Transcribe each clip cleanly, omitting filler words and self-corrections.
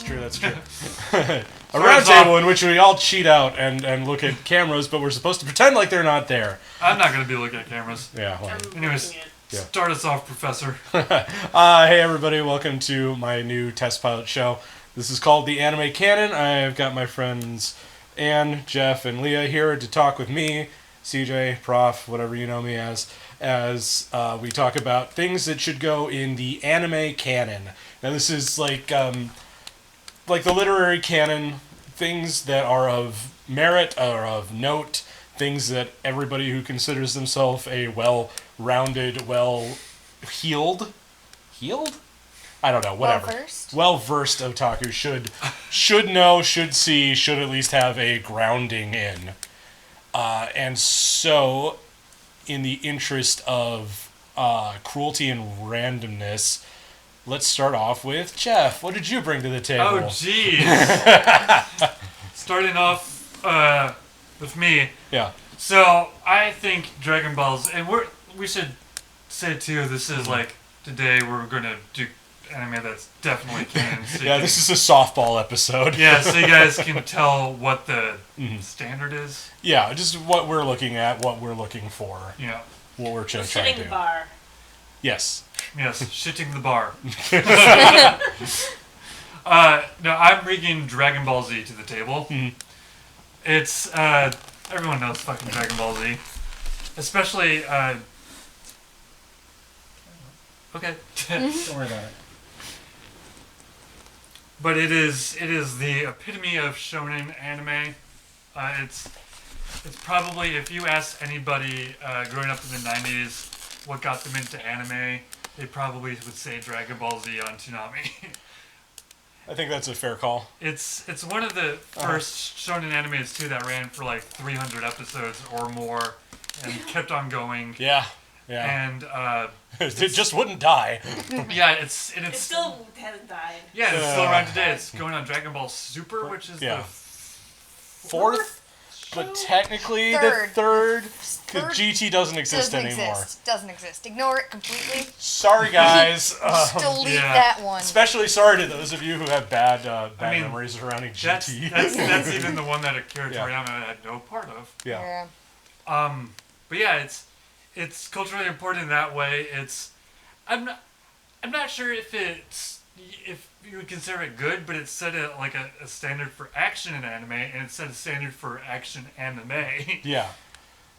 That's true. A round table in which we all cheat out and look at cameras, but we're supposed to pretend like they're not there. I'm not going to be looking at cameras. Yeah. Well, anyways, start us off, Professor. Hey, everybody. Welcome to my new test pilot show. This is called The Anime Canon. I've got my friends Anne, Jeff, and Leah here to talk with me, CJ, Prof, whatever you know me as we talk about things that should go in the anime canon. Now, this is like the literary canon, things that are of merit or of note, things that everybody who considers themselves a well-rounded, well-heeled? I don't know, whatever. Well-versed otaku should know, should see, should at least have a grounding in. And so, in the interest of cruelty and randomness, let's start off with Jeff. What did you bring to the table? Oh, jeez. Starting off with me. Yeah. So, I think Dragon Ball Z, and we should say, too, this is like, today we're going to do anime that's definitely canon. So yeah, this is a softball episode. Yeah, so you guys can tell what the standard is. Yeah, just what we're looking at, what we're looking for. Yeah. What we're trying to do. Shitting the bar. Yes. Yes, shitting the bar. No, I'm bringing Dragon Ball Z to the table. Mm-hmm. It's, everyone knows fucking Dragon Ball Z. Especially, okay. Don't worry about it. But it is the epitome of shonen anime. It's probably, if you ask anybody growing up in the 90s what got them into anime, they probably would say Dragon Ball Z on Toonami. I think that's a fair call. It's one of the first shonen animes too that ran for like 300 episodes or more and kept on going. Yeah. And it just wouldn't die. Yeah, It still hasn't died. Yeah, it's still around today. It's going on Dragon Ball Super, which is the fourth, but technically the third. Because GT doesn't exist anymore. Doesn't exist. Ignore it completely. Sorry, guys. Just delete that one. Especially sorry to those of you who have bad memories surrounding GT. That's even the one that Akira Toriyama had no part of. Yeah. But yeah, it's culturally important in that way. I'm not sure if you would consider it good, but it set a standard for action in anime, and it set a standard for action anime. Yeah.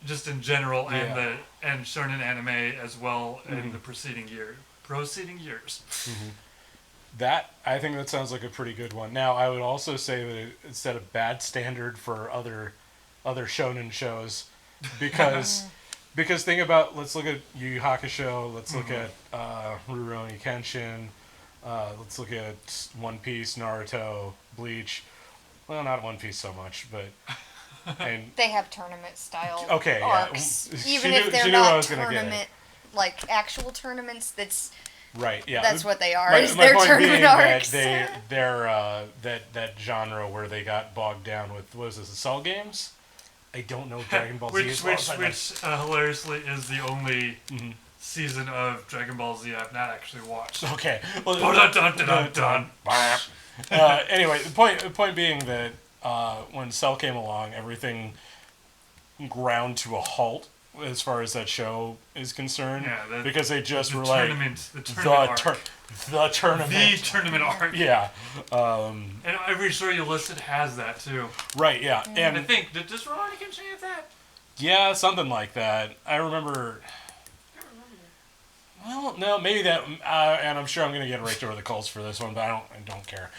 Just in general, and shonen anime as well in the preceding years. Mm-hmm. I think that sounds like a pretty good one. Now, I would also say that it set a bad standard for other shonen shows, because think about, let's look at Yu Yu Hakusho, let's look at Rurouni Kenshin, let's look at One Piece, Naruto, Bleach. Well, not One Piece so much, but. And they have tournament style Yeah. arcs. Even if they're not tournament, like actual tournaments, that's right. Yeah, that's what they are. My their point tournament being arcs. That genre where they got bogged down with, what was this, the Cell games? I don't know Dragon Ball Z as well. Which hilariously is the only season of Dragon Ball Z I've not actually watched. Okay. Well, anyway, the point being that. When Cell came along, everything ground to a halt as far as that show is concerned. Yeah, because they just were the tournament arc. Yeah. And every show you listed has that too. Right. Yeah. And I think does Rurouni Kenshin have that? Yeah, something like that. I remember. Well, no, maybe that. And I'm sure I'm going to get raked over the coals for this one, but I don't care.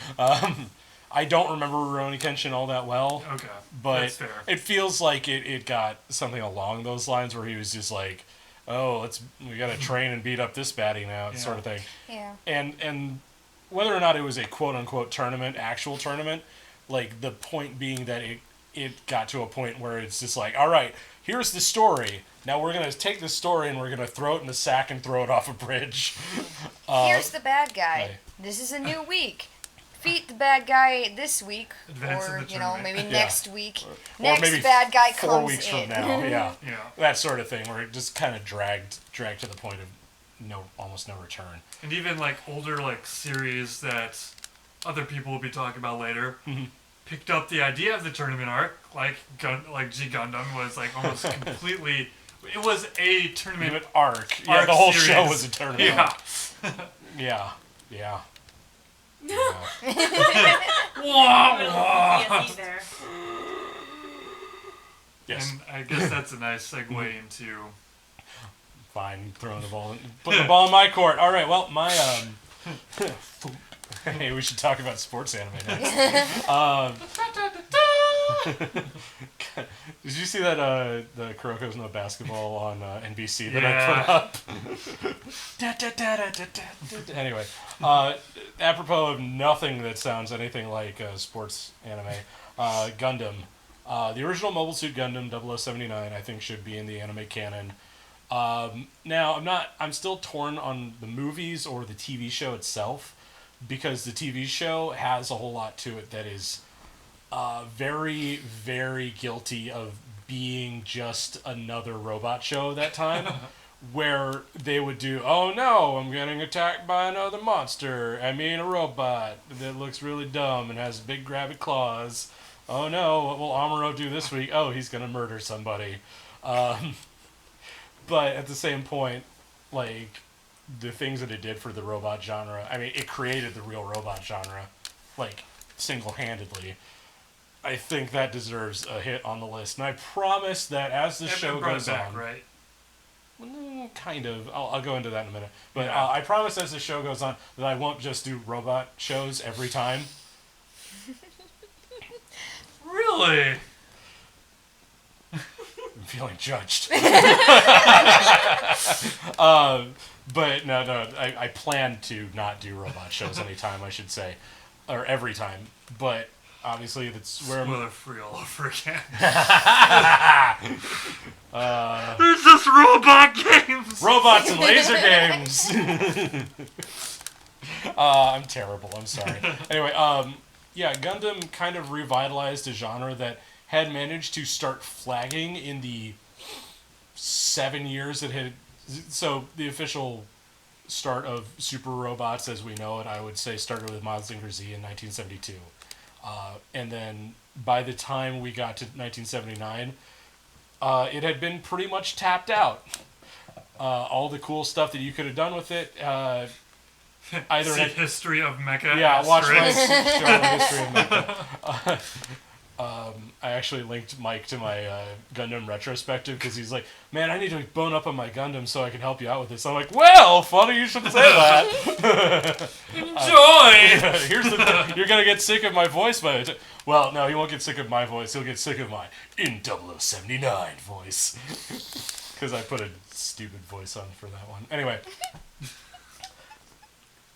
I don't remember Rurouni Kenshin all that well. Okay, but that's fair. It feels like it got something along those lines where he was just like, "Oh, we got to train and beat up this baddie now," sort of thing. Yeah. And whether or not it was a quote unquote tournament, actual tournament, like the point being that it got to a point where it's just like, all right, here's the story. Now we're gonna take the story and we're gonna throw it in the sack and throw it off a bridge. Here's the bad guy. This is a new week. Defeat the bad guy this week, or maybe next week. Next maybe bad guy comes 4 weeks in. from now. Yeah, that sort of thing, where it just kind of dragged to the point of almost no return. And even like older like series that other people will be talking about later, picked up the idea of the tournament arc, like G Gundam was like almost completely. It was a tournament arc. Yeah, the whole series. show was a tournament. Yeah. Yeah. Yeah. PTSD there. Yes. And I guess that's a nice segue into. Fine, throwing the ball, putting the ball in my court. All right. Well, my Hey, we should talk about sports anime next. Did you see that the Kuroko's No Basketball on NBC that I put up? Anyway, apropos of nothing that sounds anything like sports anime, Gundam. The original Mobile Suit Gundam 0079, I think, should be in the anime canon. Now, I'm still torn on the movies or the TV show itself, because the TV show has a whole lot to it that is very, very guilty of being just another robot show at that time, where they would do, oh no, I'm getting attacked by another monster. I mean a robot that looks really dumb and has big grabby claws. Oh no, what will Amuro do this week? Oh, he's going to murder somebody. But at the same point, like, the things that it did for the robot genre, I mean, it created the real robot genre, like, single-handedly. I think that deserves a hit on the list. And I promise that as the show goes on... right? Kind of. I'll go into that in a minute. But I promise as the show goes on that I won't just do robot shows every time. Really? I'm feeling judged. But no, I plan to not do robot shows anytime, I should say. Or every time. But obviously that's where I'm... Spoiler free all over again. There's just robot games! Robots and laser games! I'm terrible, I'm sorry. Anyway, yeah, Gundam kind of revitalized a genre that had managed to start flagging in the 7 years it had... So, the official start of super robots as we know it, I would say, started with Mazinger Z in 1972. And then, by the time we got to 1979, it had been pretty much tapped out. All the cool stuff that you could have done with it... either See History of Mecha. Yeah, watch my show on History of Mecha. I actually linked Mike to my Gundam retrospective because he's like, man, I need to bone up on my Gundam so I can help you out with this. I'm like, well, funny you should say that. Enjoy! Here's the thing. You're going to get sick of my voice by the time. Well, no, he won't get sick of my voice. He'll get sick of my in 0079 voice. Because I put a stupid voice on for that one. Anyway.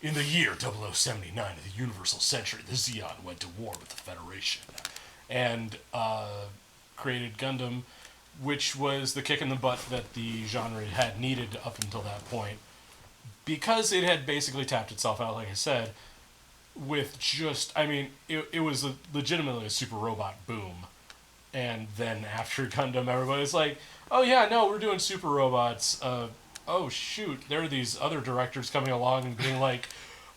In the year 0079 of the Universal Century, the Zeon went to war with the Federation and created Gundam, which was the kick in the butt that the genre had needed up until that point. Because it had basically tapped itself out, like I said, with just, I mean, it was legitimately a super robot boom. And then after Gundam, everybody's like, oh yeah, no, we're doing super robots. Oh shoot, there are these other directors coming along and being like,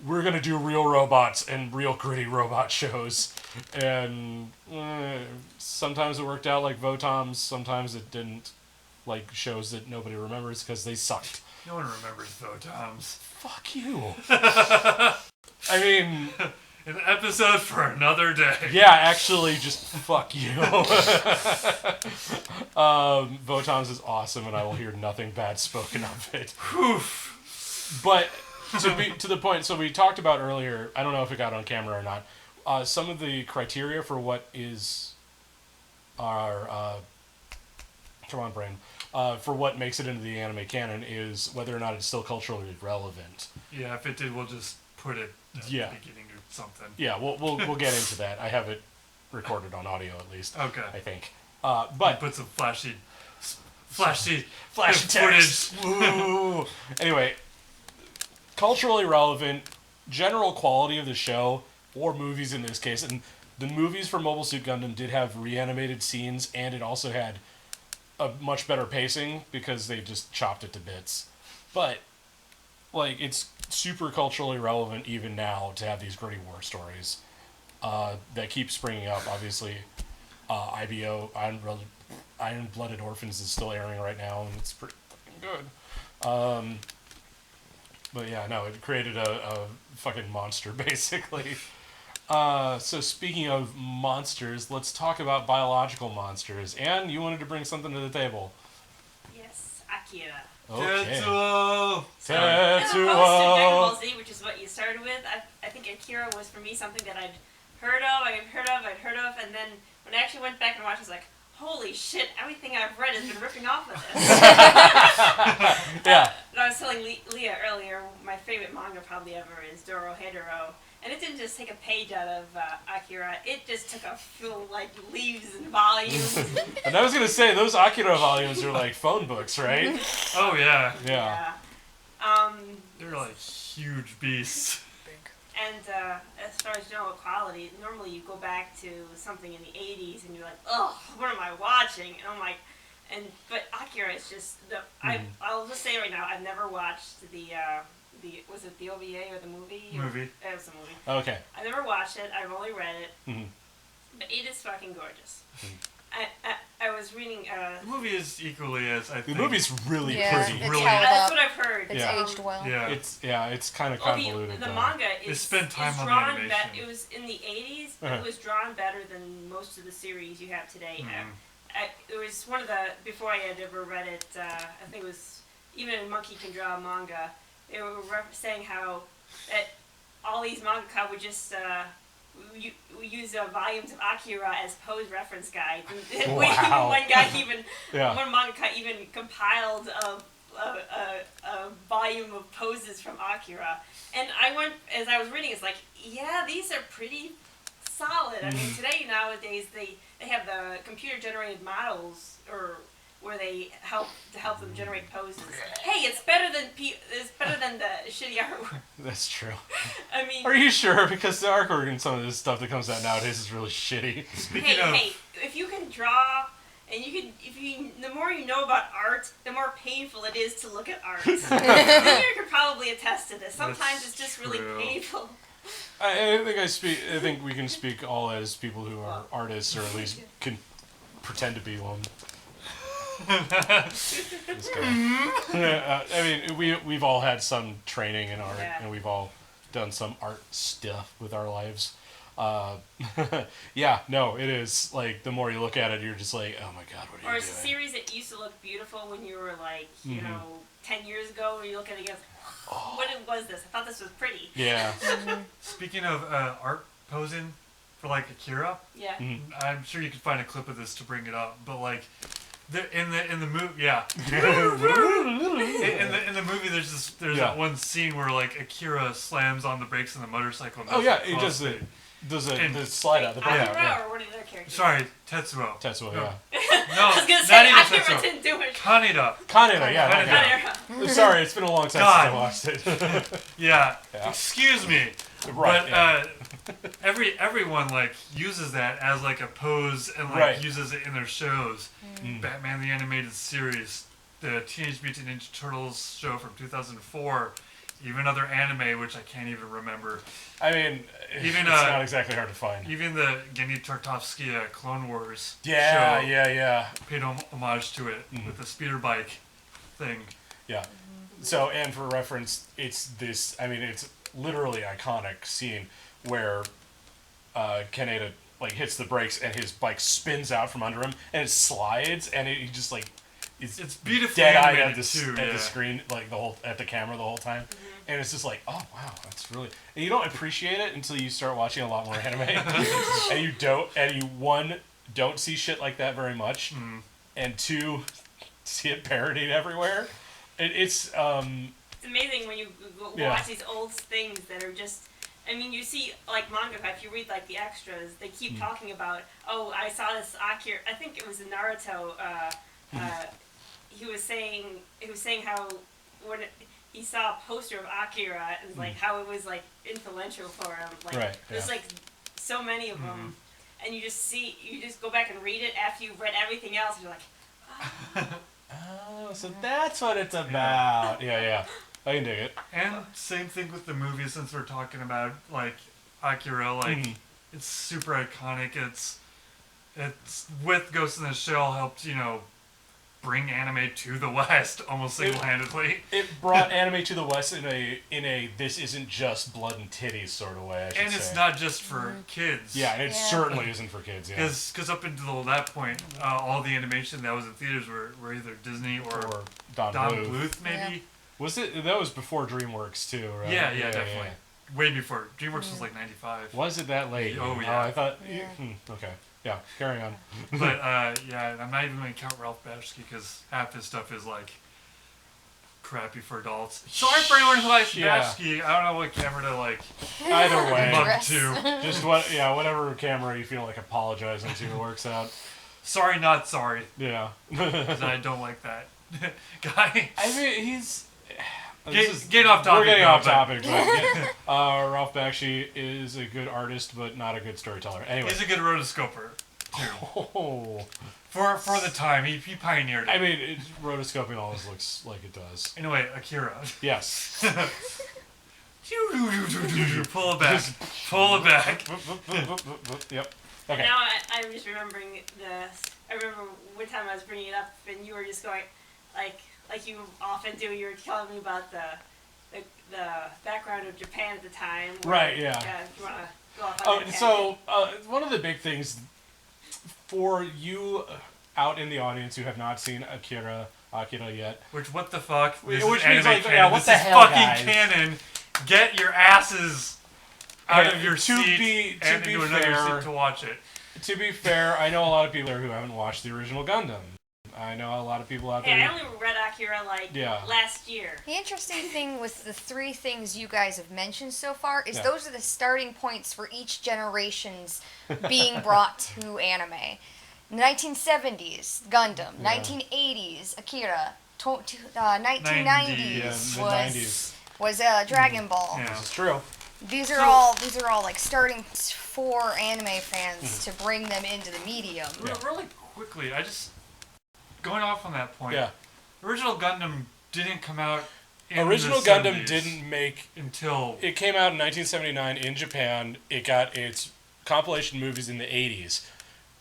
we're going to do real robots and real gritty robot shows. And sometimes it worked out like Votoms, sometimes it didn't, like shows that nobody remembers because they sucked. No one remembers Votoms. Fuck you. I mean... An episode for another day. Yeah, actually, just fuck you. Votoms is awesome, and I will hear nothing bad spoken of it. But to the point, so we talked about earlier, I don't know if it got on camera or not, some of the criteria for what is our... come on, brain. For what makes it into the anime canon is whether or not it's still culturally relevant. Yeah, if it did, we'll just put it at the beginning or something. Yeah, we'll get into that. I have it recorded on audio at least. Okay. I think. But put some flashy flashy footage. text. Woo. Anyway, culturally relevant, general quality of the show, or movies in this case, and the movies for Mobile Suit Gundam did have reanimated scenes, and it also had a much better pacing because they just chopped it to bits. But like it's super culturally relevant even now to have these gritty war stories that keep springing up. Obviously, IBO, Iron-Blooded Orphans is still airing right now, and it's pretty fucking good. But yeah, no, it created a fucking monster, basically. So speaking of monsters, let's talk about biological monsters. And you wanted to bring something to the table. Yes, Akira. Okay. Tetsuo! As opposed to Dragonball Z, which is what you started with, I think Akira was for me something that I'd heard of, and then when I actually went back and watched, I was like, holy shit, everything I've read has been ripping off of this. Yeah. And I was telling Leah earlier, my favorite manga probably ever is Dorohedoro. And it didn't just take a page out of Akira, it just took a few, like, leaves and volumes. And I was going to say, those Akira volumes are like phone books, right? Oh, yeah. Yeah. They're like huge beasts. And as far as general quality, normally you go back to something in the 80s and you're like, ugh, what am I watching? And I'm like, but Akira is just, I'll just say right now, I've never watched was it the OVA or the movie? Movie. It was a movie. Okay. I never watched it, I've only read it, Mm-hmm. but it is fucking gorgeous. Mm-hmm. I was reading... the movie is equally as, I think. The movie's really pretty. It's Really. held That's up. what I've heard. It's Yeah. aged well. Yeah. It's kind of Well, convoluted. the though. manga They is, spend time is on the drawn animation. it was in the 80s, but Uh-huh. it was drawn better than most of the series you have today. Mhm. It was one of the, before I had ever read it, I think it was, even in Monkey Can Draw Manga, they were saying how all these mangaka would just use volumes of Akira as pose reference guides. And Wow. one guy even, Yeah. one mangaka even compiled a volume of poses from Akira. And I went, as I was reading, it's like, yeah, these are pretty solid. I mean, today, nowadays, they have the computer-generated models, or where they help them generate poses. Hey, it's better than the shitty artwork. That's true. I mean, Are you sure? Because the artwork and some of this stuff that comes out nowadays is really shitty. Speaking of... hey, if you can draw, and the more you know about art, the more painful it is to look at art. You could probably attest to this. Sometimes That's it's just true. really painful. I think we can speak all as people who are artists, or at least can pretend to be one. This guy. I mean, we've all had some training in art, Yeah. and we've all done some art stuff with our lives. Yeah, no, it is like the more you look at it, you're just like, oh my god, what are Or you it's a doing? series that used to look beautiful when you were like, you know, 10 years ago, and you look at it again, what was this? I thought this was pretty. Yeah. Speaking of art posing for like Akira, Yeah. I'm sure you could find a clip of this to bring it up, but like in the movie, yeah, in the movie, there's that one scene where like Akira slams on the brakes on the motorcycle. And Oh does yeah, the he does crossfade. the slide out the back. Akira, Yeah. or what are the other characters? Sorry, Tetsuo. Tetsuo, No. yeah. No, I was gonna not say, even Akira Tetsuo. didn't do it. Kaneda. Kaneda, yeah, that guy. Akira. Sorry, it's been a long time God. since I watched it. Yeah. Yeah. Excuse me. Right. But yeah. everyone like uses that as like a pose and like Right. uses it in their shows. Batman the Animated Series, the Teenage Mutant Ninja Turtles show from 2004, even other anime which I can't even remember. I mean, Even, it's not exactly hard to find. Even the Genndy Tartakovsky Clone Wars Yeah, show yeah. paid homage to it with the speeder bike thing. Yeah. So, and for reference, it's literally iconic scene where Kaneda like hits the brakes and his bike spins out from under him and it slides and he just like It's beautifully dead-eyed animated at too. the screen, like at the camera the whole time. And it's just like, oh wow, that's really. And you don't appreciate it until you start watching a lot more anime, and you don't see shit like that very much, and two, see it parodied everywhere. It's amazing when you watch these old things that are just. I mean, you see, like, manga, if you read, like, the extras, they keep talking about, oh, I saw this Akira, I think it was in Naruto, he was saying how, when he saw a poster of Akira, and, like, how it was, like, influential for him, like, there's, like, so many of them, and you just go back and read it after you've read everything else, and you're like, oh, so that's what it's about. Yeah. I can dig it. And same thing with the movie, since we're talking about like Akira, like it's super iconic. It's with Ghost in the Shell helped, bring anime to the West almost single-handedly. It brought anime to the West in a this isn't just blood and titties sort of way, I should say. And it's not just for kids. Yeah, and it certainly isn't for kids, yeah. Because up until that point, all the animation that was in theaters were either Disney or Don Bluth, maybe. Yeah. Was it? That was before DreamWorks, too, right? Yeah, definitely. Yeah. Way before. DreamWorks was like 95. Was it that late? Oh, yeah. I thought... okay. Yeah, carry on. But, I'm not even going to count Ralph Bakshi because half his stuff is, like, crappy for adults. Sorry for anyone who likes Bakshi. I don't know what camera to, like... Either way. Mug to. Just whatever camera you feel like apologizing to works out. Sorry, not sorry. Yeah. Because I don't like that guy. I mean, he's... Get off topic. We're getting off topic. But Ralph Bakshi is a good artist, but not a good storyteller. Anyway, he's a good rotoscoper too. Oh. For the time, he pioneered it. I mean, rotoscoping always looks like it does. Anyway, Akira. Yes. Pull it back. Pull it back. Yep. Okay. Now I'm just remembering I remember one time I was bringing it up, and you were just going like you often do. You were telling me about the background of Japan at the time. Right. Yeah. If you want to go off on that so one of the big things for you out in the audience who have not seen Akira yet. Which what the fuck? Which means like, canon. What this the is hell, fucking guys? canon. Get your asses out of your seat and into another seat to watch it. To be fair, I know a lot of people who haven't watched the original Gundam. I know a lot of people out there. I only read Akira last year. The interesting thing with the three things you guys have mentioned so far is those are the starting points for each generation's being brought to anime. 1970s Gundam, 1980s Akira, 1990s was Dragon Ball. Yeah, this is true. These are all like starting points for anime fans to bring them into the medium. Really quickly, going off on that point. Yeah. Original Gundam didn't come out in Original the Gundam 70s didn't make until it came out in 1979 in Japan. It got its compilation movies in the 80s.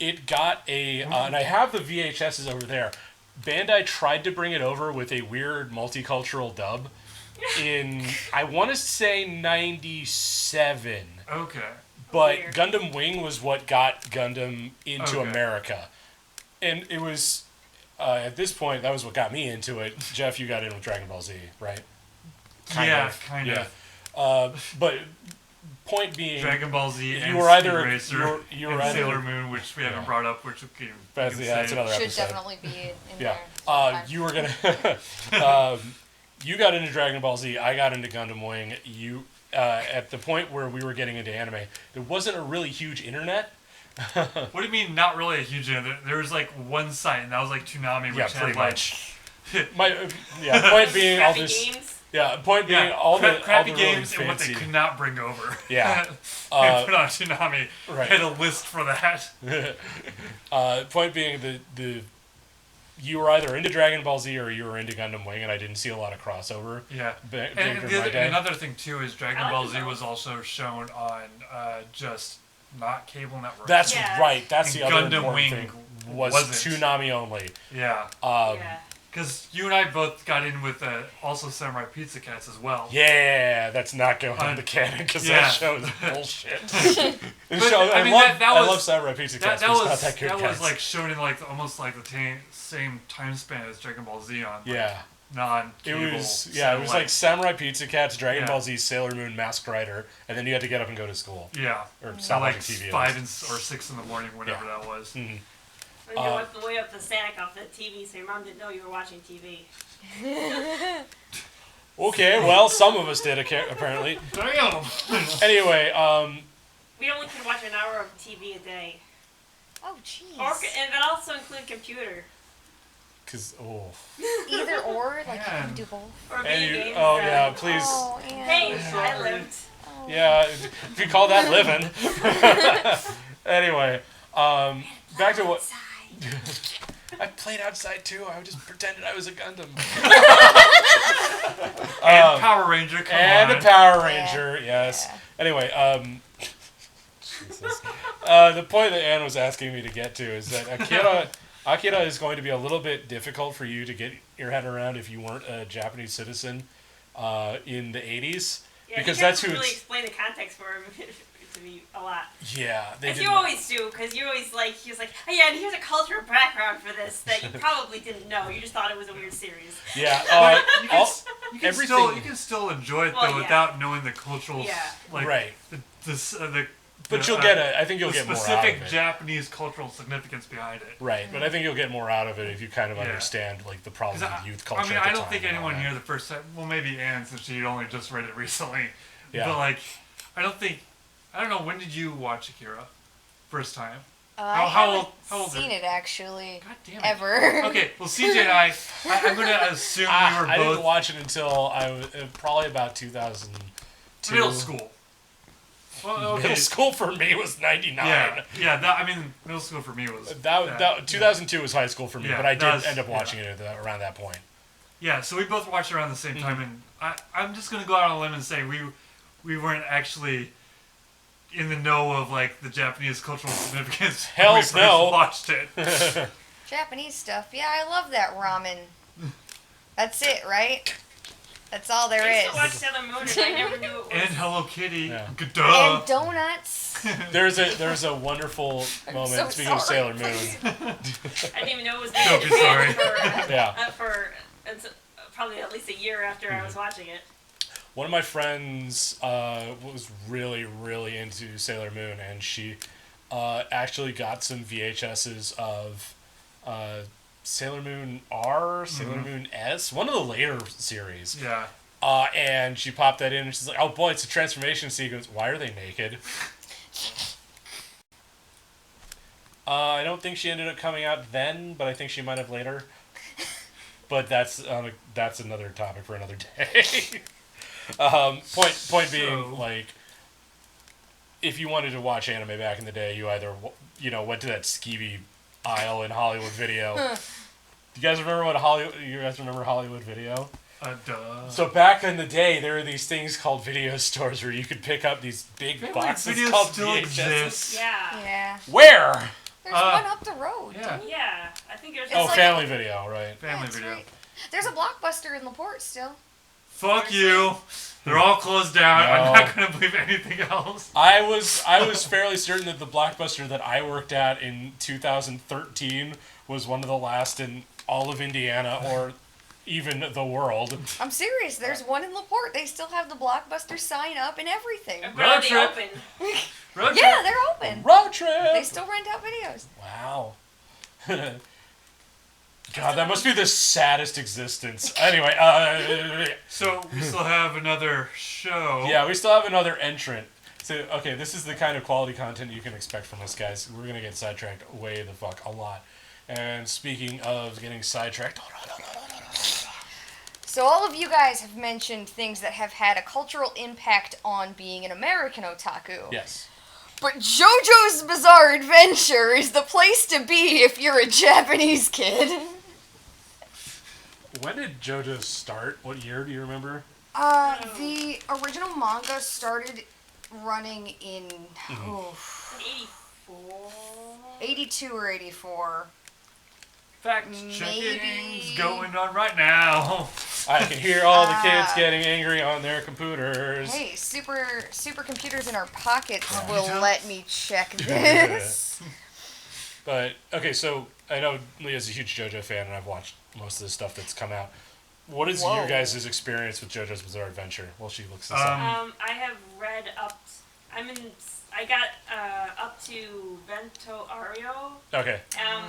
It got and I have the VHSs over there. Bandai tried to bring it over with a weird multicultural dub in, I want to say 97. Okay. But Weird. Gundam Wing was what got Gundam into America. And it was, at this point, that was what got me into it. Jeff, you got in with Dragon Ball Z, right? Kind of. But point being, Dragon Ball Z and you were either Speed Racer you were and either, Sailor Moon, which we haven't brought up, which we can that's another Should episode. definitely be in there. You were gonna. You got into Dragon Ball Z. I got into Gundam Wing. You at the point where we were getting into anime, there wasn't a really huge internet. What do you mean, not really a huge internet? There was like one site, and that was like Toonami, which had much. Point being all this. Games. Yeah, point being all the crappy all the games really and what they could not bring over. Yeah. They put on Toonami. Right. Had a list for that. Point being the you were either into Dragon Ball Z or you were into Gundam Wing, and I didn't see a lot of crossover. Yeah. And another thing too is Dragon Ball Z was also shown on just not cable network. That's right. That's and the other Gundam important Wing thing. Was wasn't. Toonami only. Yeah. Because you and I both got in with also Samurai Pizza Cats as well. Yeah, that's not going on the canon because that show is bullshit. I love Samurai Pizza Cats, but it's not that good. That was like shown in like almost like the same time span as Dragon Ball Z on non-cable. It was like Samurai Pizza Cats, Dragon Ball Z, Sailor Moon, Masked Rider, and then you had to get up and go to school. Yeah. Or stop like watching TV. 5 or 6 in the morning, whenever that was. Mm-hmm. Or you whip the way up the static off the TV so your mom didn't know you were watching TV. Okay, well, some of us did apparently. Damn! Anyway, we only can watch an hour of TV a day. Oh, jeez. And that also include computer. Either or, like you can do both. Or video games. Oh, yeah, please. Oh, hey, I lived. Oh. Yeah, if you call that living. Anyway, back to what... I played outside too. I just pretended I was a Gundam. And Power Ranger, come and on. a Power Ranger, yes. Yeah. Anyway, Jesus. The point that Anne was asking me to get to is that Akira is going to be a little bit difficult for you to get your head around if you weren't a Japanese citizen in the 80s. Yeah, because you that's who really it's... explain the context for him to me a lot. Yeah, they As did. you always do, because you always he was like, oh yeah, and here's a cultural background for this that you probably didn't know. You just thought it was a weird series. Yeah, You can everything... still enjoy it, Well, though, yeah. without knowing the cultural... Yeah. Like, Right. But you'll get I think you'll get more out of it. specific Japanese cultural significance behind it. Right, but I think you'll get more out of it if you kind of Yeah. understand like the problems of youth culture. I mean, at the I don't time think and all anyone that. here the first time... Well, maybe Anne, since she only just read it recently. Yeah. But, like, I don't know, when did you watch Akira? First time? I how haven't old- how old seen are- it actually. God damn it. Ever. Okay, well, CJ and I'm going to assume we were I both didn't watch it until I was probably about 2002. middle school. Well, okay. Middle school for me was 99. Yeah. Middle school for me was... That 2002 was high school for me, Yeah, but I did that's- end up watching it around that point. Yeah, so we both watched it around the same time, and I'm just going to go out on a limb and say we weren't actually in the know of, like, the Japanese cultural significance when we Hell's first no. watched it. Japanese stuff. Yeah, I love that ramen. That's it, right? That's all there I used to is. watch Sailor Moon and I never knew it was. And Hello Kitty. Yeah. Duh. And donuts. There's a wonderful moment, so speaking of sorry. Sailor Moon. I didn't even know it was Don't made be sorry. for probably at least a year after I was watching it. One of my friends was really, really into Sailor Moon, and she actually got some VHSs of Sailor Moon R, Sailor Moon S, one of the later series. Yeah. And she popped that in, and she's like, "Oh boy, it's a transformation sequence. Why are they naked?" I don't think she ended up coming out then, but I think she might have later. But that's another topic for another day. Point being, like, if you wanted to watch anime back in the day, you either went to that skeevy aisle in Hollywood Video. You guys remember Hollywood Video? Duh. So back in the day, there were these things called video stores where you could pick up these big boxes Videos called still VHSs. exist. Yeah. Yeah. Where? There's one up the road. Yeah. Dude. Yeah. I think there's Oh, like- Family Video, right? Family That's Video. right. There's a Blockbuster in LaPorte still. Fuck you. They're all closed down. No. I'm not going to believe anything else. I was fairly certain that the Blockbuster that I worked at in 2013 was one of the last in all of Indiana or even the world. I'm serious. There's one in LaPorte. They still have the Blockbuster sign up and everything. I'm Road glad they trip. open. Road Yeah, trip. they're open. Road trip! They still rent out videos. Wow. God, that must be the saddest existence. Anyway, So we still have another show. yeah, we still have another entrant. So, okay, this is the kind of quality content you can expect from us, guys. We're going to get sidetracked way the fuck a lot. And speaking of getting sidetracked... So all of you guys have mentioned things that have had a cultural impact on being an American otaku. Yes. But JoJo's Bizarre Adventure is the place to be if you're a Japanese kid. When did JoJo start? What year do you remember? The original manga started running in 84. 82 or 84. Fact Maybe. checking's going on right now. I can hear all the kids getting angry on their computers. Hey, super computers in our pockets will Yeah. let me check this. But, okay, so I know Leah's a huge JoJo fan, and I've watched most of the stuff that's come out. What is Whoa. your guys' experience with JoJo's Bizarre Adventure? While she looks this up. I have read up. I got up to Vento Ario. Okay,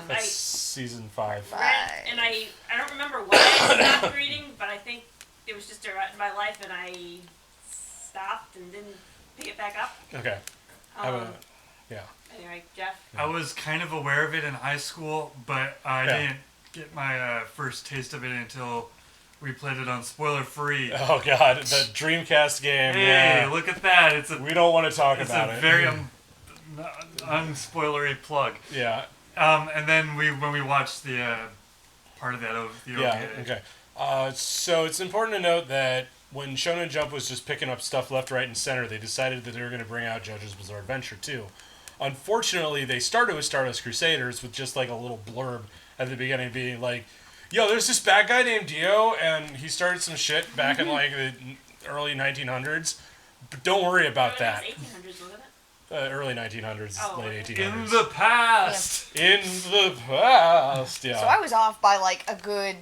that's I season 5. read, and I don't remember why I stopped reading, but I think it was just around my life, and I stopped and didn't pick it back up. Okay. Yeah. Anyway, Jeff. I was kind of aware of it in high school, but I Yeah. didn't get my first taste of it until we played it on Spoiler Free. Oh, God, the Dreamcast game. Hey, Yeah. look at that! It's a We don't want to talk it's about a it. very unspoilery plug. Yeah. And then when we watched the part of that of the Yeah, OVA. okay. So it's important to note that when Shonen Jump was just picking up stuff left, right, and center, they decided that they were going to bring out JoJo's Bizarre Adventure 2. Unfortunately, they started with Stardust Crusaders with just like a little blurb at the beginning being like, yo, there's this bad guy named Dio, and he started some shit back in like the early 1900s. But don't worry about that. It was 1800s, wasn't it? Early 1900s, late 1800s. In the past! In the past, yeah. So I was off by like a good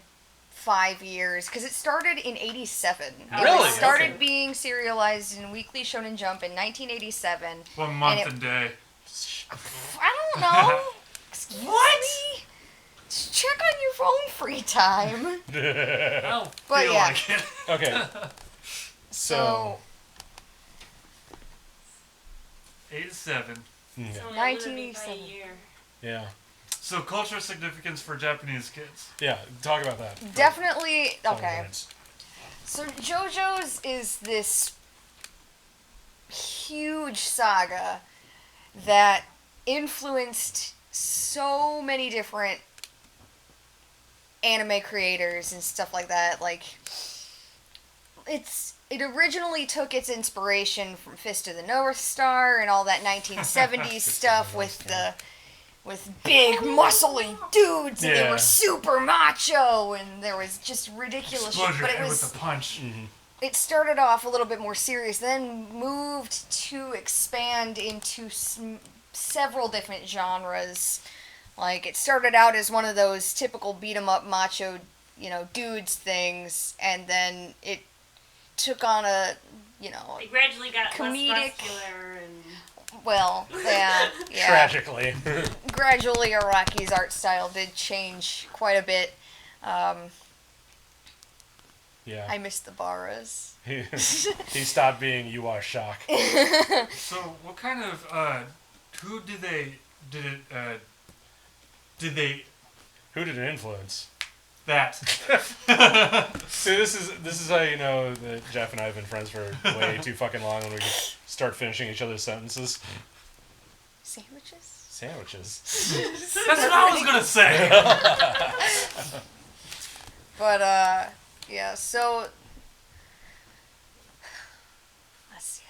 5 years, because it started in 87. Really? It started Okay. being serialized in Weekly Shonen Jump in 1987. 1 month and day. I don't know. Excuse me? Just check on your phone free time. I don't But feel yeah. like it. Okay. So, 87. yeah. It's only a little bit by a 1987. year. Yeah. So cultural significance for Japanese kids. Yeah, talk about that. Definitely, Couple okay. minutes. So JoJo's is this huge saga that influenced so many different anime creators and stuff like that. Like, it originally took its inspiration from Fist of the North Star and all that 1970s stuff with big muscly dudes, and they Yeah. were super macho, and there was just ridiculous Explode shit. your But it head was with a punch. it started off a little bit more serious, then moved to expand into several different genres. Like, it started out as one of those typical beat 'em up macho, dudes things, and then it took on a, It gradually got Comedic. less muscular and... well, yeah. Tragically. Gradually, Araki's art style did change quite a bit. Yeah. I missed the Barras. He stopped being You Are Shock. So what kind of who did they Who did it influence? that? See, this is how you know that Jeff and I have been friends for way too fucking long when we start finishing each other's sentences. Sandwiches? Sandwiches. That's what I was gonna say. But, yeah, so... Let's see.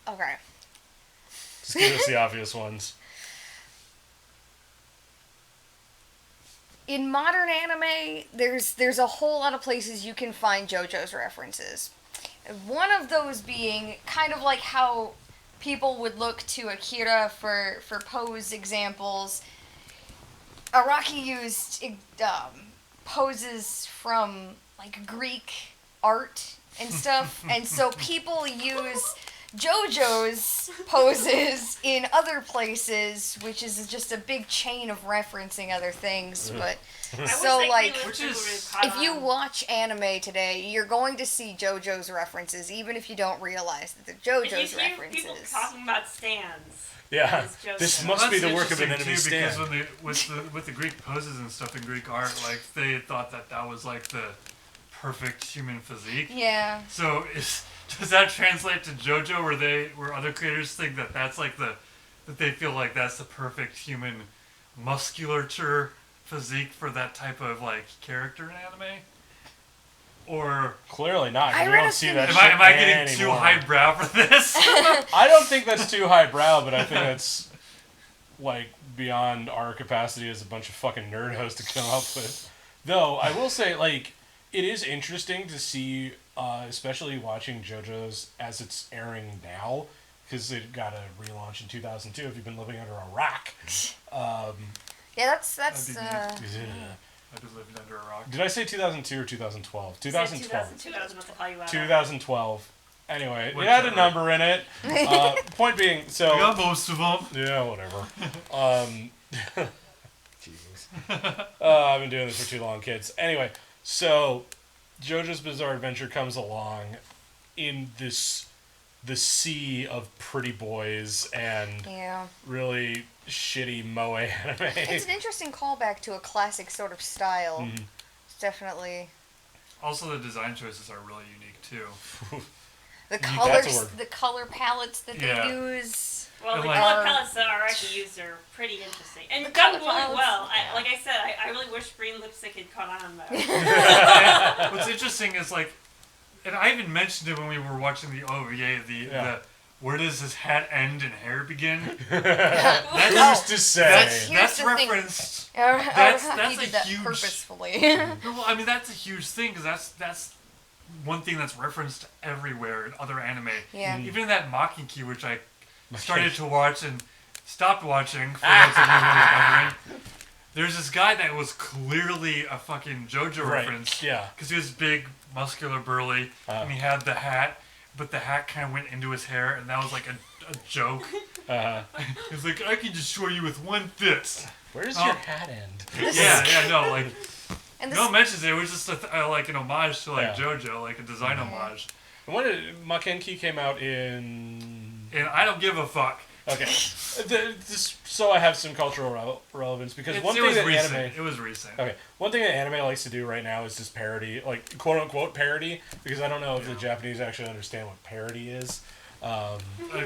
Okay. Just give us the obvious ones. In modern anime, there's a whole lot of places you can find JoJo's references. One of those being kind of like how people would look to Akira for pose examples. Araki used poses from like Greek art and stuff, and so people use JoJo's poses in other places, which is just a big chain of referencing other things. But so like, if you watch anime today, you're going to see JoJo's references, even if you don't realize that they're JoJo's references. People talking about stands. Yeah. As JoJo. This must be the work of an That's enemy interesting, stand. too, because with the Greek poses and stuff in Greek art, like they thought that was like the perfect human physique. Yeah. So does that translate to JoJo, where other creators think that's like that they feel like that's the perfect human musculature physique for that type of like character in anime? Or Clearly not. I We read don't a see thing- that am shit I getting too anymore. highbrow for this? I don't think that's too highbrow, but I think that's like beyond our capacity as a bunch of fucking nerdos to come up with. Though I will say, like, it is interesting to see, especially watching JoJo's as it's airing now, because it got a relaunch in 2002. If you've been living under a rock, Yeah, that's That'd be yeah. I just lived under a rock. Did I say 2002 or 2012? 2012. 2002, I was about to call you out. 2012. Anyway, it Whichever. had a number in it. Point being, so We got most of them. yeah, whatever. Jesus. I've been doing this for too long, kids. Anyway, so JoJo's Bizarre Adventure comes along in the sea of pretty boys and yeah. really shitty moe anime. It's an interesting callback to a classic sort of style. It's definitely Also, the design choices are really unique too. the That's a colors, word. the color palettes that Yeah. they use. Well, the like- color palettes that Araki used are pretty interesting. And The done color really palettes- well. Like I said, I really wish green lipstick had caught on though. What's interesting is like and I even mentioned it when we were watching the OVA. The where does his hat end and hair begin? Who's to say? That's referenced. That's a huge. Purposefully. No, I mean that's a huge thing because that's one thing that's referenced everywhere in other anime. Yeah. Even in that Mockingjay, which I started to watch and stopped watching for those of you who are wondering. There's this guy that was clearly a fucking JoJo reference. Yeah. Because he was big, muscular, burly, and he had the hat, but the hat kind of went into his hair, and that was like a joke. He's like, I can destroy you with one fist. Where does your hat end? No one mentions it. It was just like an homage to like JoJo, like a design homage. And when did Mockingjay came out in? And I don't give a fuck. Okay, so I have some cultural relevance because one thing that anime. It was recent. Okay, one thing that anime likes to do right now is just parody, like quote unquote parody, because I don't know if the Japanese actually understand what parody is. I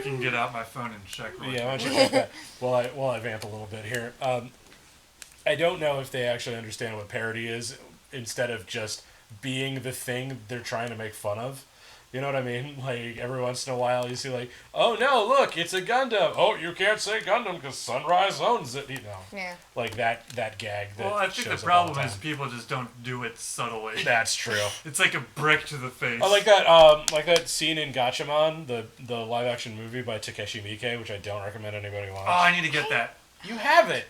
can get out my phone and check. Why don't you check that while I vamp a little bit here. I don't know if they actually understand what parody is instead of just being the thing they're trying to make fun of. You know what I mean? Like, every once in a while you see like, oh no, look, it's a Gundam. Oh, you can't say Gundam because Sunrise owns it. You know, like that gag. That I think the problem is people just don't do it subtly. That's true. It's like a brick to the face. I like that scene in Gatchaman, the live action movie by Takeshi Miike, which I don't recommend anybody watch. Oh, I need to get that. You have it.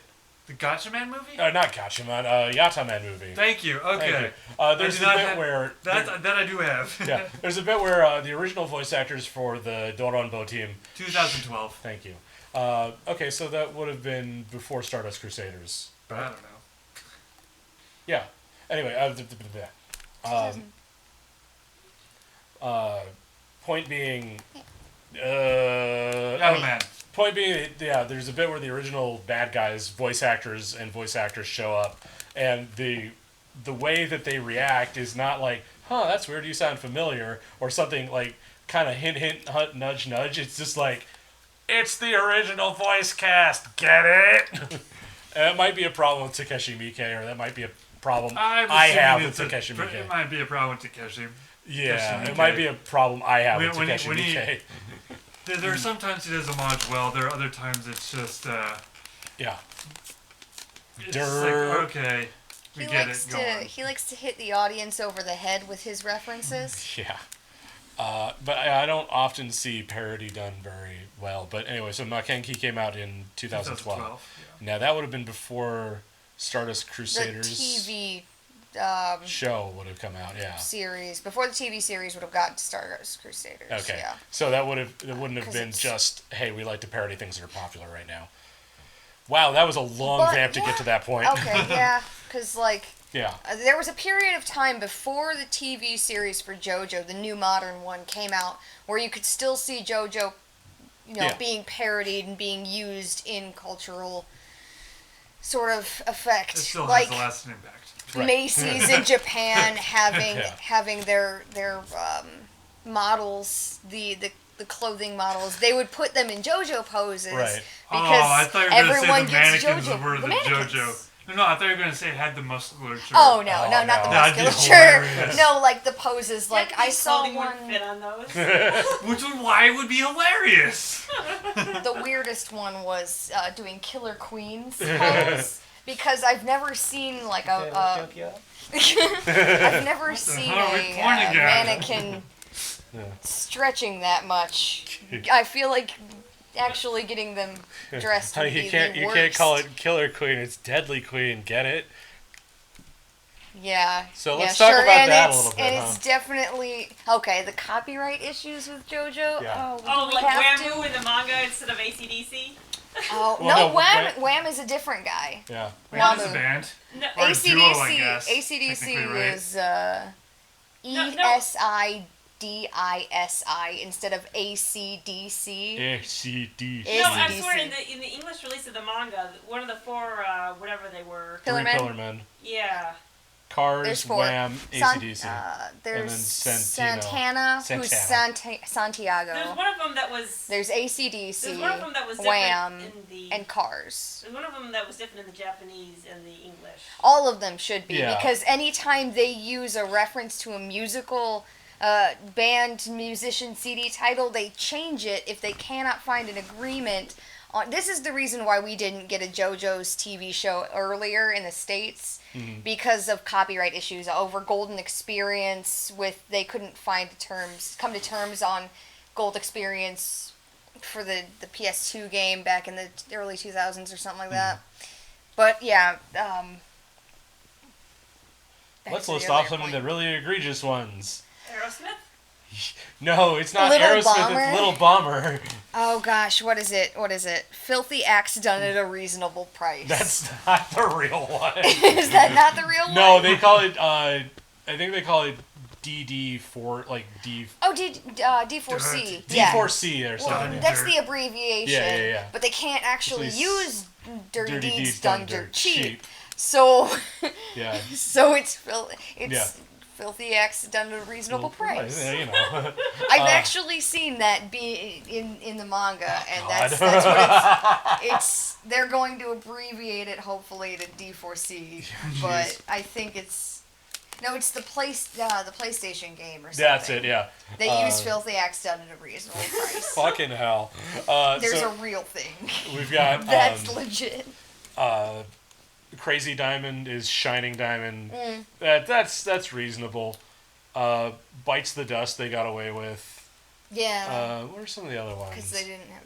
The Gatchaman movie? Not Gatchaman, Yataman movie. Thank you. Okay. Thank you. There's a bit where that I do have. Yeah, there's a bit where the original voice actors for the Doronbo team. 2012. Thank you. Okay, so that would have been before Stardust Crusaders. But I don't know. Yeah. Anyway, point being. Man. Point being, there's a bit where the original bad guys, voice actors show up, and the way that they react is not like, that's weird, you sound familiar, or something like kind of hint, nudge, nudge. It's just like, it's the original voice cast, get it? And it might be a problem with Takeshi Miike, or that might be a problem I have with Takeshi Miike. It might be a problem with Takeshi. Yeah, it might be a problem I have with Takeshi Miike. There are sometimes he does homage well. There are other times it's just It's like, okay, we get it. Go on. He likes to hit the audience over the head with his references. Yeah. But I don't often see parody done very well. But anyway, so Mockingjay came out in 2012. Now that would have been before Stardust Crusaders. The TV show would have come out, series before the TV series would have gotten to Stardust Crusaders. Okay, so it wouldn't have been just, hey, we like to parody things that are popular right now. Wow, that was a long vamp to get to that point. Okay, because there was a period of time before the TV series for JoJo, the new modern one, came out, where you could still see JoJo, being parodied and being used in cultural sort of effect. It still has a lasting impact. Macy's in Japan having their models, the clothing models, they would put them in JoJo poses. Right. Because I thought you were going to say the mannequins were the mannequins. JoJo. No, I thought you were going to say it had the musculature. Oh, no, not the musculature. No, like the poses. Like, I saw one. Fit on those. Why it would be hilarious. The weirdest one was doing Killer Queens pose. Because I've never seen like I've never seen a mannequin stretching that much. I feel like actually getting them dressed. Honey, you can't call it Killer Queen. It's Deadly Queen. Get it? Yeah. So let's talk about that a little bit. And it's definitely the copyright issues with JoJo. Yeah. Like Wham in the manga instead of AC/DC. Oh no, Wham is a different guy. Yeah. Wham is a band. No, or a duo, I guess. AC/DC right? is ESIDISI instead of ACDC. ACDC. No, I swear in the English release of the manga, one of the four whatever they were. Pillar Men. Yeah. Cars, Wham, AC/DC. There's and then Santana, who's Santiago. There's one of them that was. There's AC/DC. There's one of them that was Wham, different in the. and Cars. There's one of them that was different in the Japanese and the English. All of them should be because anytime they use a reference to a musical band, musician, CD title, they change it if they cannot find an agreement on. This is the reason why we didn't get a JoJo's TV show earlier in the States, because of copyright issues over Golden Experience. They couldn't come to terms on Gold Experience for the PS2 game back in the early 2000s or something like that. But yeah, let's list off some of the really egregious ones. Aerosmith? No, it's not Little Aerosmith, Bomber? it's Little Bomber. Oh gosh, what is it? Filthy Acts Done at a Reasonable Price. That's not the real one. Is that not the real one? No, they call it, I think they call it DD4, like D... Oh, D4C. D4C or Well, something. that's the abbreviation. Yeah. But they can't actually Actually, use Dirty Dirty Deeds Done Dirt Dirt Cheap. So, Yeah. so it's Yeah. Filthy Acts Done at a Reasonable Price. Yeah, you know. I've actually seen that be in the manga, and God. that's what it's. They're going to abbreviate it hopefully to D4C, but I think it's the PlayStation game or something. That's it, yeah. They use Filthy Acts Done at a Reasonable Price. Fucking hell. There's so a real thing. we've got... That's legit. Crazy Diamond is Shining Diamond. That's reasonable. Bites the Dust they got away with. Yeah. What are some of the other ones? Because they didn't have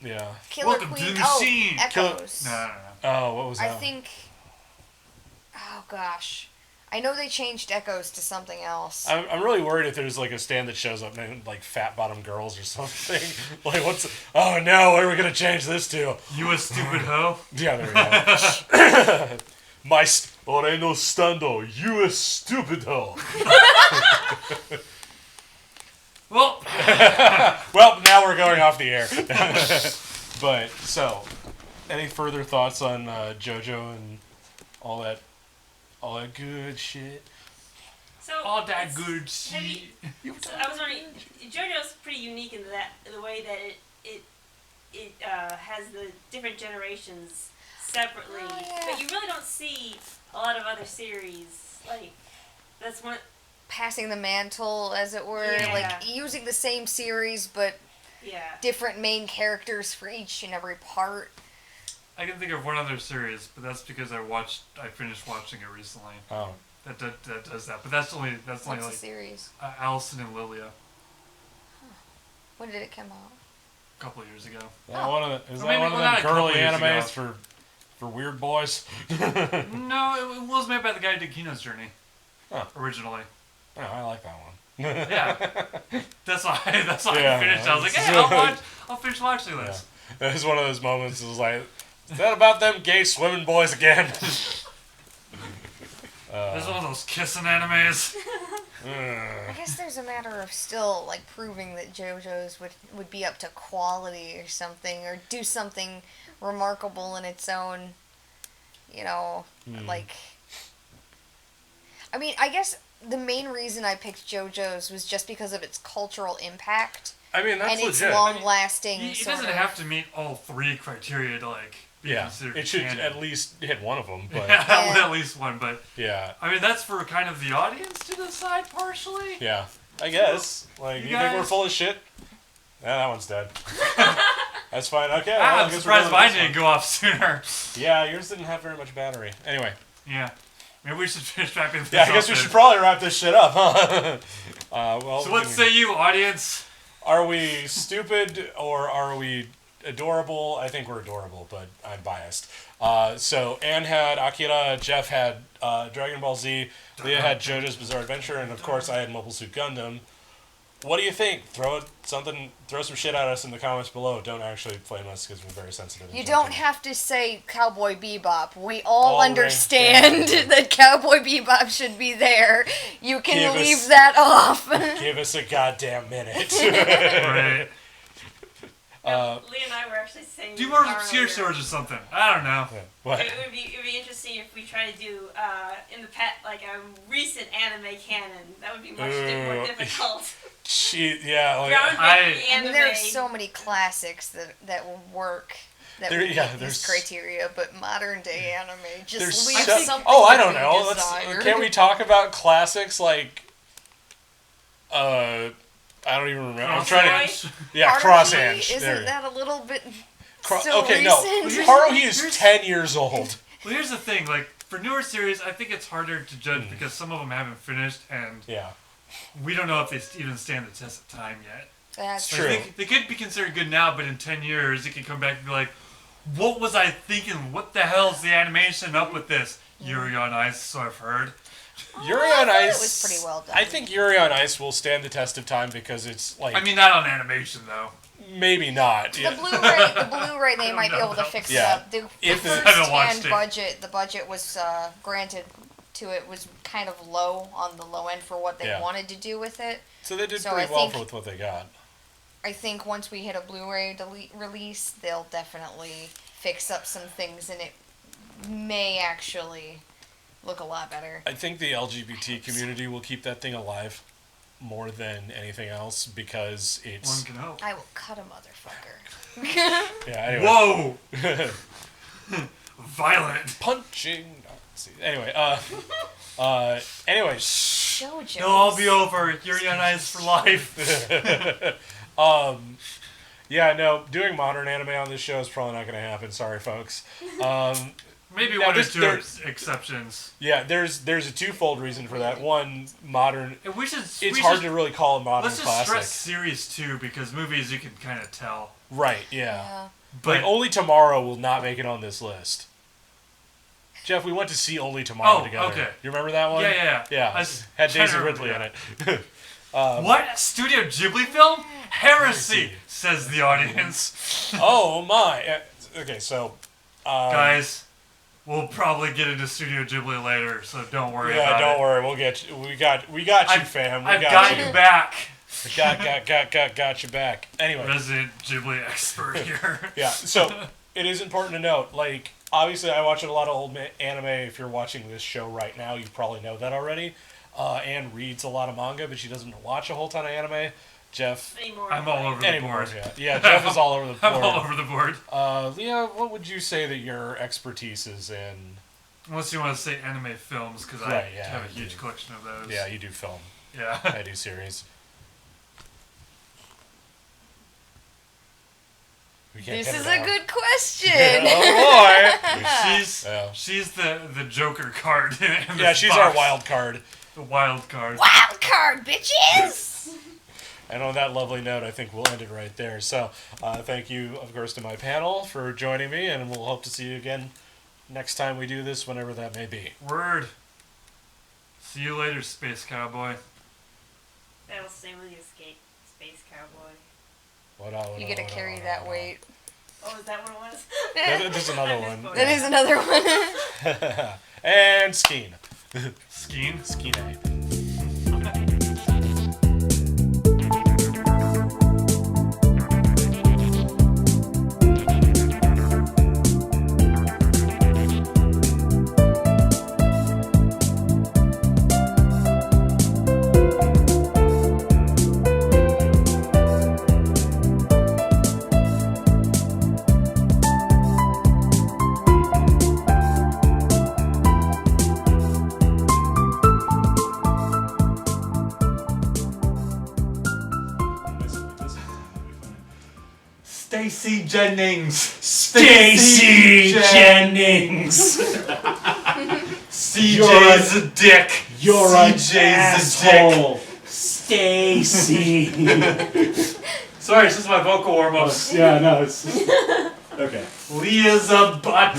Yeah. Killer Welcome to Queen. the machine. Echoes. No. Oh, what was that? I think. Oh gosh, I know they changed Echoes to something else. I'm really worried if there's like a stand that shows up named like Fat Bottom Girls or something. Like oh no, what are we gonna change this to? You a stupid hoe? Yeah, there we go. My ore no stando, you a stupid hoe. Well, Well, now we're going off the air. But so, any further thoughts on JoJo and all that good shit? So all that it's- good have shit. So I was wondering, JoJo's pretty unique in the way that it has the different generations separately, Oh, yeah. but you really don't see a lot of other series like that's one. Passing the mantle, as it were, Yeah. like using the same series but Yeah. different main characters for each and every part. I can think of one other series, but that's because I finished watching it recently. Oh, That does that, but that's only What's the like series? Allison and Lilia When did it come out? a couple of years ago. is Or that maybe- one of well, them not a couple girly years ago. animes for weird boys? No, it was made by the guy who did Kino's Journey. Huh. Originally. Oh, I like that one. Yeah. That's why Yeah. I finished. I was like, hey, I'll finish watching this. It was one of those moments. It was like, is that about them gay swimming boys again? This is one of those kissing animes. I guess there's a matter of still like proving that JoJo's would be up to quality or something, or do something remarkable in its own, like. I mean, I guess the main reason I picked JoJo's was just because of its cultural impact I mean, that's and its legit. long-lasting. It doesn't have to meet all three criteria to be Yeah, considered it should canon. at least hit one of them. But At least one, but yeah, I mean that's for kind of the audience to decide partially. yeah, I guess. Like, You you think we're guys- full of shit? Yeah, that one's dead. That's fine. Okay. well, I I'm guess we're surprised done with mine this didn't go off sooner. one. Yeah, yours didn't have very much battery. Anyway. Yeah. Maybe we should finish wrapping this Yeah, up. I guess we then. should probably wrap this shit up, huh? Well, So what say you, audience? Are we stupid or are we adorable? I think we're adorable, but I'm biased. So Anne had Akira, Jeff had Dragon Ball Z, Leah had JoJo's Bizarre Adventure, and of course I had Mobile Suit Gundam. What do you think? Throw some shit at us in the comments below. Don't actually flame us because we're very sensitive. You don't have to say Cowboy Bebop. We all All understand that Cowboy Bebop should be there. You can Give leave us- that off. Give us a goddamn minute. Right. Lee and I were actually saying. Do more earlier, obscure swords or something. I don't know. What? It would be interesting if we try to do in the like a recent anime canon. That would be much more difficult. Yeah, like, Groundbreaking I anime. mean, there are so many classics that will work. That would meet there's- these criteria, but modern day anime there's just leaves so- something. Oh, I to don't be know. desired. Can't we talk about classics like I don't even remember. I'm Cross trying Hatch? to. Yeah, Haruhi, Cross Hatch. Isn't that a little bit still Okay, no. recent? Haruhi is 10 years old. Well, here's the thing. Like for newer series, I think it's harder to judge because some of them haven't finished, and Yeah. we don't know if they even stand the test of time yet. That's True. They could be considered good now, but in 10 years, it could come back and be like, what was I thinking? What the hell's the animation up with this? Yuri on Ice, so I've heard. Yuri I on thought Ice. it was pretty well done. I think Yuri on Ice will stand the test of time because it's like. I mean, not on animation, though. Maybe not. The Yeah. Blu-ray, they don't might be know able to that. fix Yeah. it up. The If the- first I haven't watched hand it. budget, the budget was granted to it was kind of low on the low end for what they Yeah. wanted to do with it. So they did So pretty I well think- with what they got. I think once we hit a Blu-ray release, they'll definitely fix up some things, and it may actually look a lot better. I think the LGBT community will keep that thing alive more than anything else because One it's. can hope. I will cut a motherfucker. Yeah. Anyway. Whoa! Violent. Punching. Anyway. Anyways. JoJos. It'll all be over. Yuri on Ice for life. Yeah. No. Doing modern anime on this show is probably not going to happen. Sorry, folks. Maybe Now, one or this- two there- exceptions. Yeah. There's a twofold reason for that. One, modern. And we should. It's hard to really call a modern Let's just classic. stress series too, because movies you can kind of tell. Right. Yeah. Yeah. But Like Only Tomorrow will not make it on this list. Jeff, we went to see Only Tomorrow Oh, together. okay. You remember that one? yeah. Yeah. I s- Had trying Daisy to Ridley in remember it. What? Studio Ghibli film? Heresy, says the audience. Oh my. Okay, so. Guys, we'll probably get into Studio Ghibli later, so don't worry Yeah, about don't it. worry. We'll get you. We got you, fam. We I've got, got you. you back. Got you back. Anyway. Resident Ghibli expert here. Yeah. So it is important to note. Like, obviously, I watch a lot of old anime. If you're watching this show right now, you probably know that already. Anne reads a lot of manga, but she doesn't watch a whole ton of anime. Jeff. Anymore. I'm all over the Anymore. board. Yeah. Jeff is all over the board. I'm all over the board. Leah, what would you say that your expertise is in? Unless you want to say anime films, because I Right, yeah, have a I huge do. collection of those. Yeah, you do film. Yeah. I do series. We can't This cut is it a out. good question. Oh boy! She's Yeah. she's the Joker card. In Yeah, this she's box. our wild card. The wild card. Wild card, bitches! And on that lovely note, I think we'll end it right there. So, thank you, of course, to my panel for joining me, and we'll hope to see you again next time we do this, whenever that may be. Word. See you later, Space Cowboy. That'll stay with you, Space Cowboy. You get to carry that weight. Oh, is that what it was? There's another I one. misquoted. That is another one. And Skeen. Skeen. Skeen. Stacy Jennings. Stacy Jennings. CJ's a dick. You're an CJ's a dick. Stacy. Sorry, it's just my vocal warm-ups. Yeah, no, it's okay. Leah's a butt.